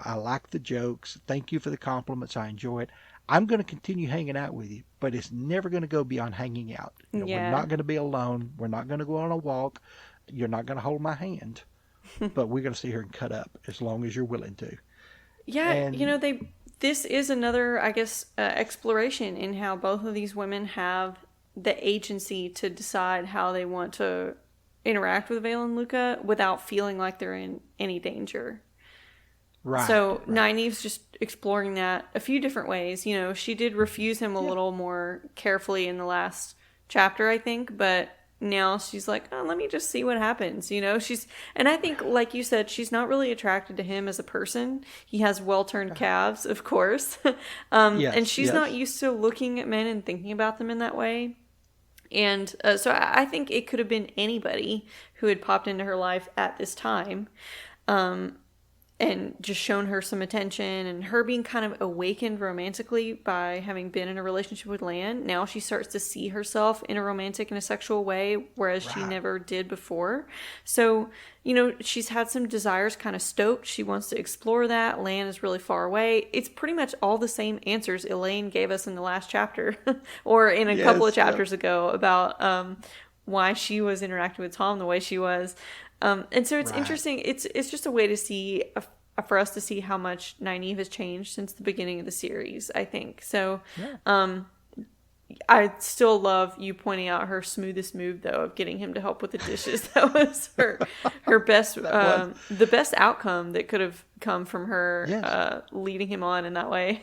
I like the jokes. Thank you for the compliments. I enjoy it. I'm going to continue hanging out with you, but it's never going to go beyond hanging out. We're not going to be alone. We're not going to go on a walk. You're not going to hold my hand, but we're going to sit here and cut up as long as you're willing to. Yeah, and, this is another, I guess, exploration in how both of these women have the agency to decide how they want to interact with Valen Luca without feeling like they're in any danger. Right. So Nynaeve's just exploring that a few different ways. She did refuse him a little more carefully in the last chapter, I think, but now she's like, oh, let me just see what happens. And I think, like you said, she's not really attracted to him as a person. He has well-turned calves, of course. And she's not used to looking at men and thinking about them in that way. And so I think it could have been anybody who had popped into her life at this time. and just shown her some attention, and her being kind of awakened romantically by having been in a relationship with Lan. Now she starts to see herself in a romantic and a sexual way, whereas she never did before. So, she's had some desires kind of stoked. She wants to explore that. Lan is really far away. It's pretty much all the same answers Elaine gave us in the last chapter or in a couple of chapters ago about why she was interacting with Tom the way she was. And so it's interesting. It's just a way to see, for us to see how much Nynaeve has changed since the beginning of the series, I think. So, I still love you pointing out her smoothest move, though, of getting him to help with the dishes. That was her best, the best outcome that could have come from her leading him on in that way.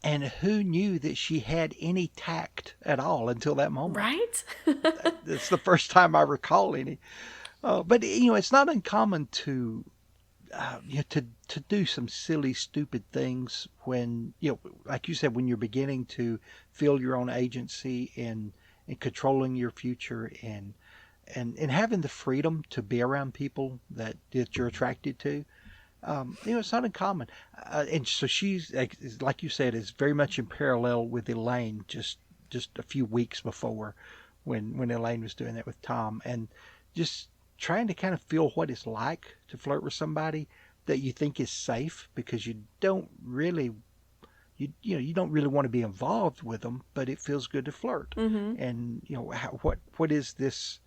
And who knew that she had any tact at all until that moment? Right? It's the first time I recall any. But it's not uncommon to do some silly, stupid things when like you said, when you're beginning to feel your own agency and controlling your future and having the freedom to be around people that you're attracted to. It's not uncommon, and so she's, like you said, is very much in parallel with Elaine. Just a few weeks before, when Elaine was doing that with Tom, and just trying to kind of feel what it's like to flirt with somebody that you think is safe, because you don't really want to be involved with them, but it feels good to flirt. Mm-hmm. And what is this?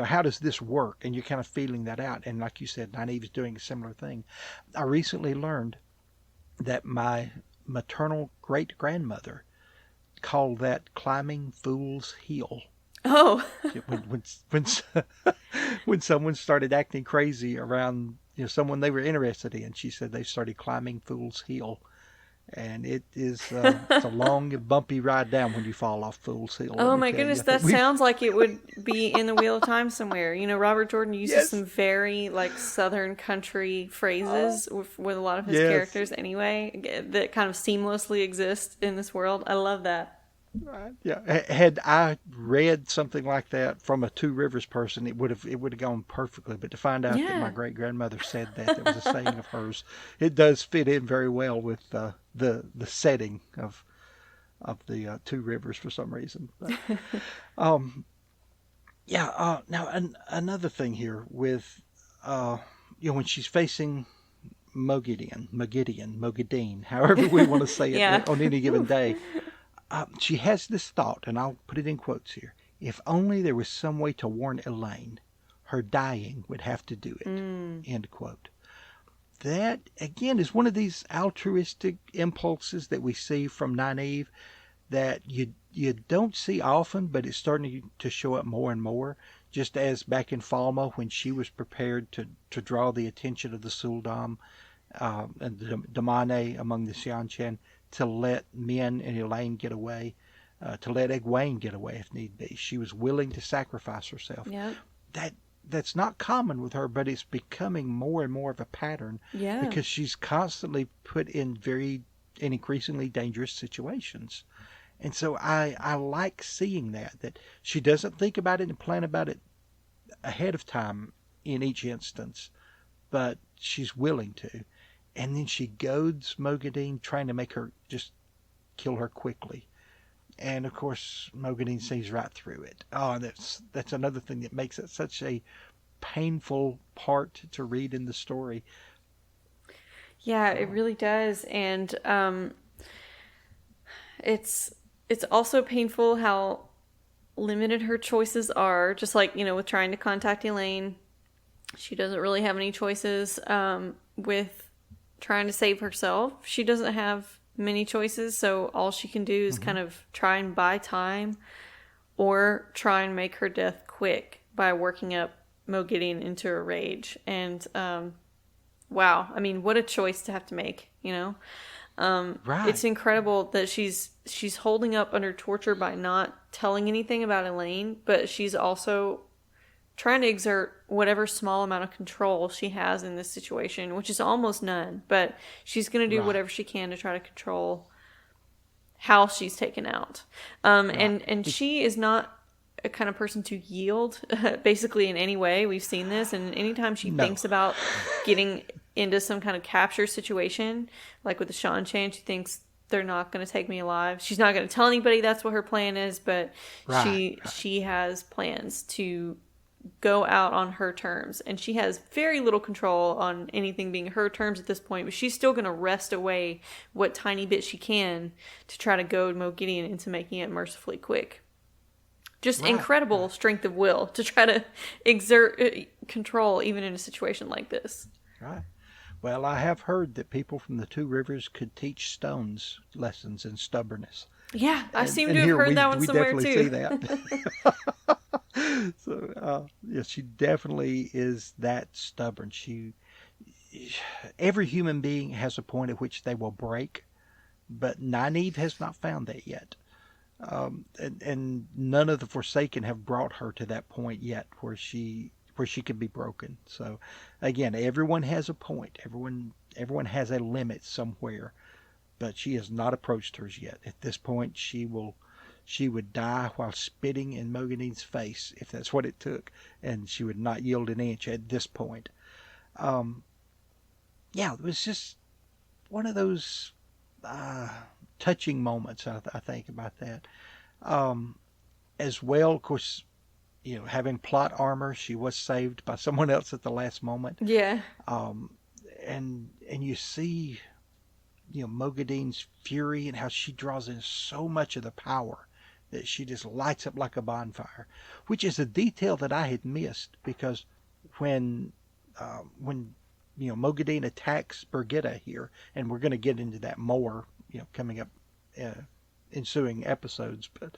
How does this work? And you're kind of feeling that out. And like you said, Nynaeve is doing a similar thing. I recently learned that my maternal great-grandmother called that climbing fool's hill. Oh. when someone started acting crazy around someone they were interested in, she said they started climbing fool's hill. And it is it's a long, bumpy ride down when you fall off Fool's Hill. Oh my goodness, that sounds like it would be in the Wheel of Time somewhere. Robert Jordan uses some very southern country phrases with a lot of his characters anyway, that kind of seamlessly exist in this world. I love that. Right. Yeah. Had I read something like that from a Two Rivers person, it would have gone perfectly. But to find out that my great grandmother said that was a saying of hers, it does fit in very well with the setting of the Two Rivers for some reason. But, now another thing here with when she's facing Moghedien, however we want to say it on any given day. She has this thought, and I'll put it in quotes here. If only there was some way to warn Elaine, her dying would have to do it. End quote. That, again, is one of these altruistic impulses that we see from Nynaeve that you don't see often, but it's starting to show up more and more. Just as back in Falma, when she was prepared to draw the attention of the Suldam and the Damane among the Xianqian, to let Min and Elaine get away, to let Egwene get away if need be. She was willing to sacrifice herself. Yep. That's not common with her, but it's becoming more and more of a pattern because she's constantly put in very and increasingly dangerous situations. And so I like seeing that she doesn't think about it and plan about it ahead of time in each instance, but she's willing to. And then she goads Moghedien, trying to make her just kill her quickly. And of course, Moghedien sees right through it. Oh, that's another thing that makes it such a painful part to read in the story. Yeah, it really does. And it's also painful how limited her choices are. Just like, with trying to contact Elaine, she doesn't really have any choices. With trying to save herself, she doesn't have many choices, so all she can do is kind of try and buy time or try and make her death quick by working up Moghedien into a rage. And wow, I mean, what a choice to have to make, Right. It's incredible that she's holding up under torture by not telling anything about Elaine, but she's also trying to exert whatever small amount of control she has in this situation, which is almost none, but she's going to do whatever she can to try to control how she's taken out. And she is not a kind of person to yield, basically in any way. We've seen this, and anytime she No. thinks about getting into some kind of capture situation, like with the Shan Chan, she thinks they're not going to take me alive. She's not going to tell anybody that's what her plan is, but Right. she has plans to go out on her terms, and she has very little control on anything being her terms at this point, but she's still going to wrest away what tiny bit she can to try to goad Mo Gideon into making it mercifully quick. Just Right. incredible strength of will to try to exert control even in a situation like this. Right. Well, I have heard that people from the Two Rivers could teach stones lessons in stubbornness. Yeah, I seem And to have here heard we, that one we somewhere definitely too. see that. So, yeah, she definitely is that stubborn. Every human being has a point at which they will break, but Nynaeve has not found that yet. And none of the Forsaken have brought her to that point yet where she can be broken. So again, everyone has a point. Everyone has a limit somewhere, but she has not approached hers yet. At this point, she would die while spitting in Moghedin's face if that's what it took, and she would not yield an inch at this point. Yeah, it was just one of those touching moments. I think about that. As well, of course, having plot armor, she was saved by someone else at the last moment. Yeah. And you see, Moghedin's fury and how she draws in so much of the power that she just lights up like a bonfire, which is a detail that I had missed because when Moghedin attacks Birgitta here, and we're going to get into that more, coming up ensuing episodes, but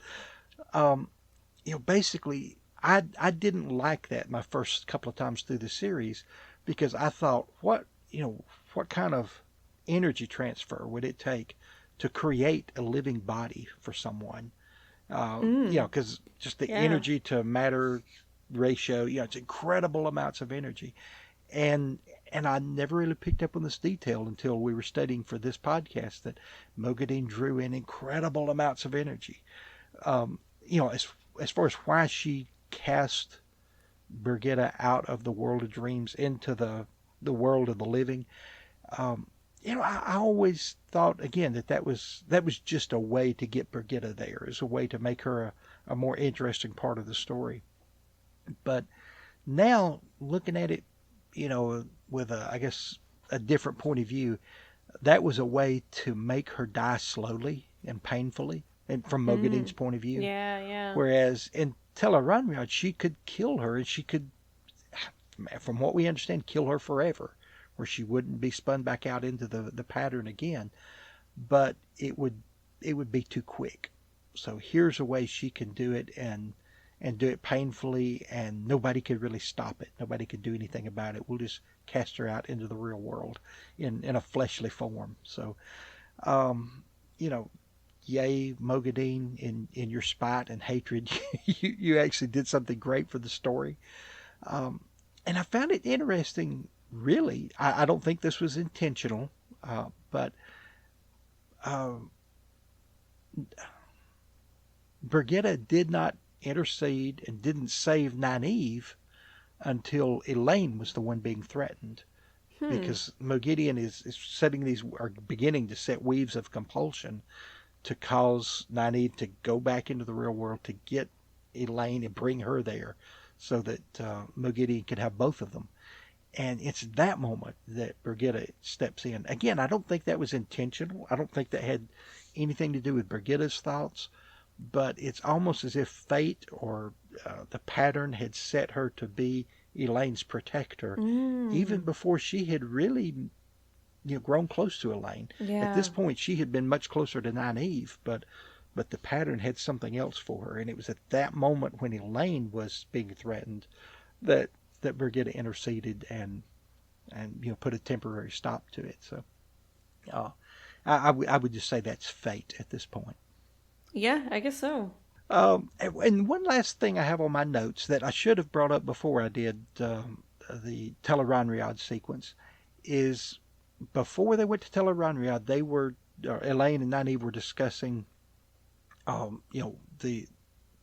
basically I didn't like that my first couple of times through the series because I thought what kind of energy transfer would it take to create a living body for someone? Because just the energy to matter ratio, it's incredible amounts of energy. And I never really picked up on this detail until we were studying for this podcast that Moghedin drew in incredible amounts of energy. As far as why she cast Birgitta out of the world of dreams into the world of the living, I always thought again that was just a way to get Birgitta there, as a way to make her a more interesting part of the story. But now looking at it, with I guess a different point of view, that was a way to make her die slowly and painfully, and from Moghedin's point of view. Yeah, yeah. Whereas in Tel'aran'rhiod, she could kill her, and she could, from what we understand, kill her forever, where she wouldn't be spun back out into the pattern again. But it would be too quick. So here's a way she can do it and do it painfully, and nobody could really stop it. Nobody could do anything about it. We'll just cast her out into the real world in a fleshly form. So, yay, Moghedin, in your spite and hatred, you actually did something great for the story. And I found it interesting, really. I don't think this was intentional, but Birgitta did not intercede and didn't save Nynaeve until Elaine was the one being threatened. Because Moghedin is setting beginning to set weaves of compulsion to cause Nynaeve to go back into the real world to get Elaine and bring her there so that Moghedin could have both of them. And it's that moment that Birgitta steps in. Again, I don't think that was intentional. I don't think that had anything to do with Birgitta's thoughts. But it's almost as if fate or the pattern had set her to be Elaine's protector, even before she had really grown close to Elaine. Yeah. At this point, she had been much closer to Nynaeve, but the pattern had something else for her. And it was at that moment when Elaine was being threatened that Birgitta interceded and put a temporary stop to it. So I would just say that's fate at this point. Yeah, I guess so. And one last thing I have on my notes that I should have brought up before I did the Tel'aran'rhiod sequence is before they went to Tel'aran'rhiod, Elaine and Nynaeve were discussing, the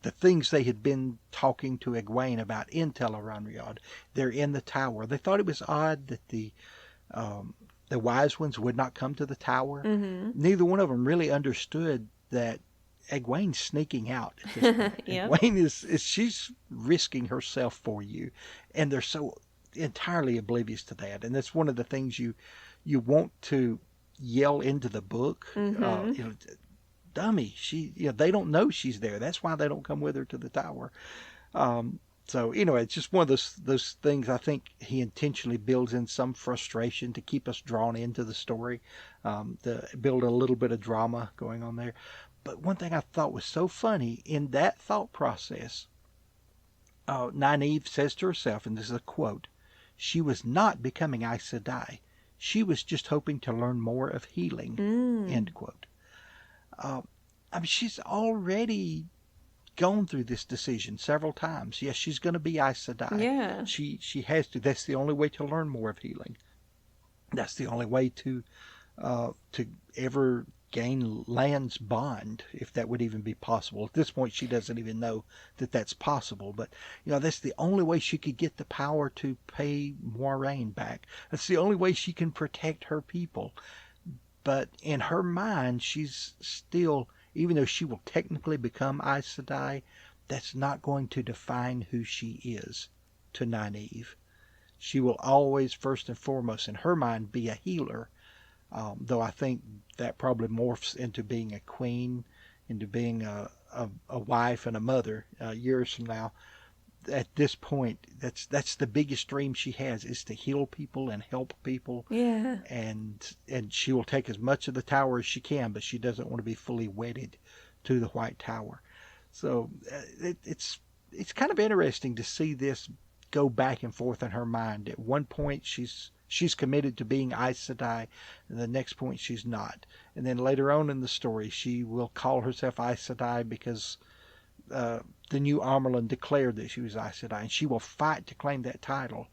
the things they had been talking to Egwene about in Tel'aran'rhiod. They're in the tower. They thought it was odd that the wise ones would not come to the tower. Mm-hmm. Neither one of them really understood that Egwene's sneaking out at this point. Yep. Egwene is she's risking herself for you, and they're so entirely oblivious to that. And that's one of the things you want to yell into the book. Mm-hmm. Dummy, they don't know she's there. That's why they don't come with her to the tower. So anyway, it's just one of those things. I think he intentionally builds in some frustration to keep us drawn into the story, to build a little bit of drama going on there. But one thing I thought was so funny in that thought process, Nynaeve says to herself, and this is a quote, she was not becoming Aes Sedai. She was just hoping to learn more of healing, end quote. She's already gone through this decision several times. Yes, she's going to be Aes Sedai. Yeah. She has to. That's the only way to learn more of healing. That's the only way to ever gain Lan's bond, if that would even be possible. At this point, she doesn't even know that that's possible. But that's the only way she could get the power to pay Moiraine back. That's the only way she can protect her people. But in her mind, she's still, even though she will technically become Aes Sedai, that's not going to define who she is to Nynaeve. She will always, first and foremost, in her mind, be a healer. Though I think that probably morphs into being a queen, into being a wife and a mother years from now. At this point, that's the biggest dream she has, is to heal people and help people. Yeah. And she will take as much of the tower as she can, but she doesn't want to be fully wedded to the White Tower. So it's kind of interesting to see this go back and forth in her mind. At one point, she's committed to being Aes Sedai, and the next point she's not. And then later on in the story, she will call herself Aes Sedai because the new Amerlin declared that she was Aes Sedai, and she will fight to claim that title.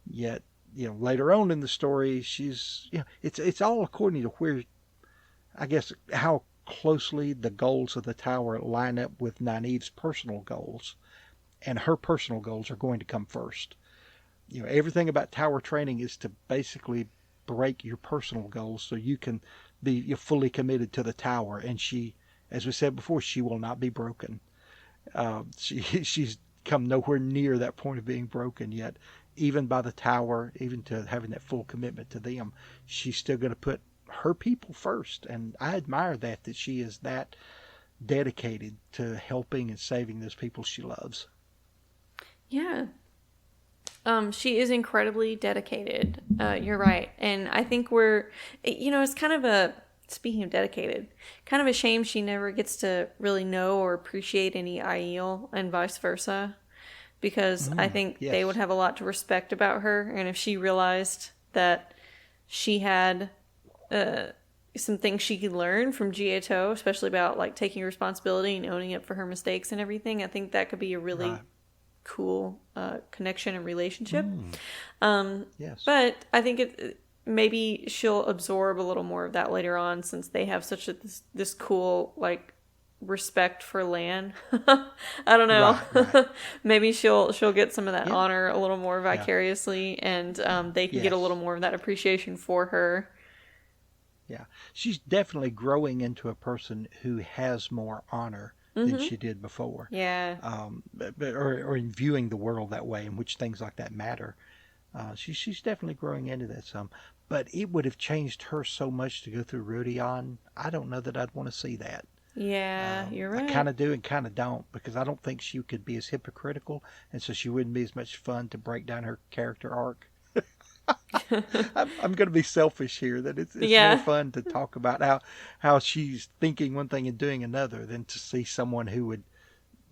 Yet, later on in the story, she's, it's all according to where, I guess, how closely the goals of the tower line up with Nynaeve's personal goals, and her personal goals are going to come first. Everything about tower training is to basically break your personal goals so you can be fully committed to the tower. And she, as we said before, she will not be broken. She's come nowhere near that point of being broken yet. Even by the tower, even to having that full commitment to them, she's still going to put her people first. And I admire that she is that dedicated to helping and saving those people she loves. Yeah. She is incredibly dedicated. You're right. And I think it's kind of speaking of dedicated, kind of a shame she never gets to really know or appreciate any Aiel and vice versa. Because I think they would have a lot to respect about her. And if she realized that she had some things she could learn from Giotto, especially about like taking responsibility and owning up for her mistakes and everything, I think that could be a really cool connection and relationship. Yes. But I think maybe she'll absorb a little more of that later on, since they have such this cool like respect for Lan. I don't know. Right. Maybe she'll get some of that honor a little more vicariously, and they can get a little more of that appreciation for her. Yeah, she's definitely growing into a person who has more honor than she did before. Yeah. Or in viewing the world that way, in which things like that matter. She's definitely growing into that some. But it would have changed her so much to go through Rodion. I don't know that I'd want to see that. Yeah, you're right. I kind of do and kind of don't, because I don't think she could be as hypocritical, and so she wouldn't be as much fun to break down her character arc. I'm going to be selfish here, that it's more fun to talk about how she's thinking one thing and doing another than to see someone who would,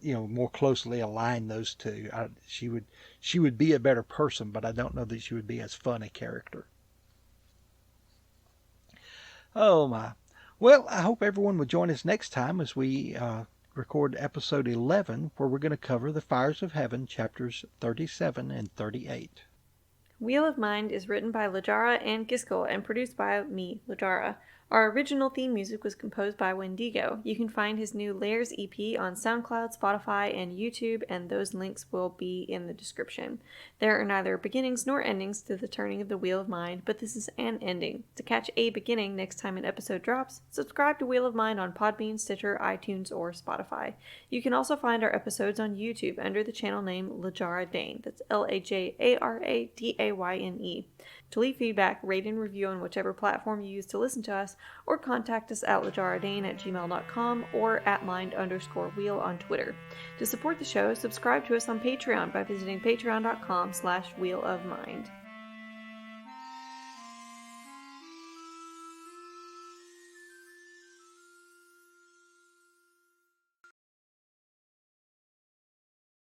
more closely align those two. She would be a better person, but I don't know that she would be as fun a character. Oh my. Well, I hope everyone will join us next time as we record episode 11, where we're going to cover The Fires of Heaven, chapters 37 and 38. Wheel of Mind is written by Lajara and Giskel and produced by me, Lajara. Our original theme music was composed by Wendigo. You can find his new Lairs EP on SoundCloud, Spotify, and YouTube, and those links will be in the description. There are neither beginnings nor endings to the turning of the Wheel of Mind, but this is an ending. To catch a beginning next time an episode drops, subscribe to Wheel of Mind on Podbean, Stitcher, iTunes, or Spotify. You can also find our episodes on YouTube under the channel name Lajara Dane. That's LaJaraDayne. To leave feedback, rate and review on whichever platform you use to listen to us, or contact us at lajaradane@gmail.com or at mind_wheel on Twitter. To support the show, subscribe to us on Patreon by visiting patreon.com/wheelofmind.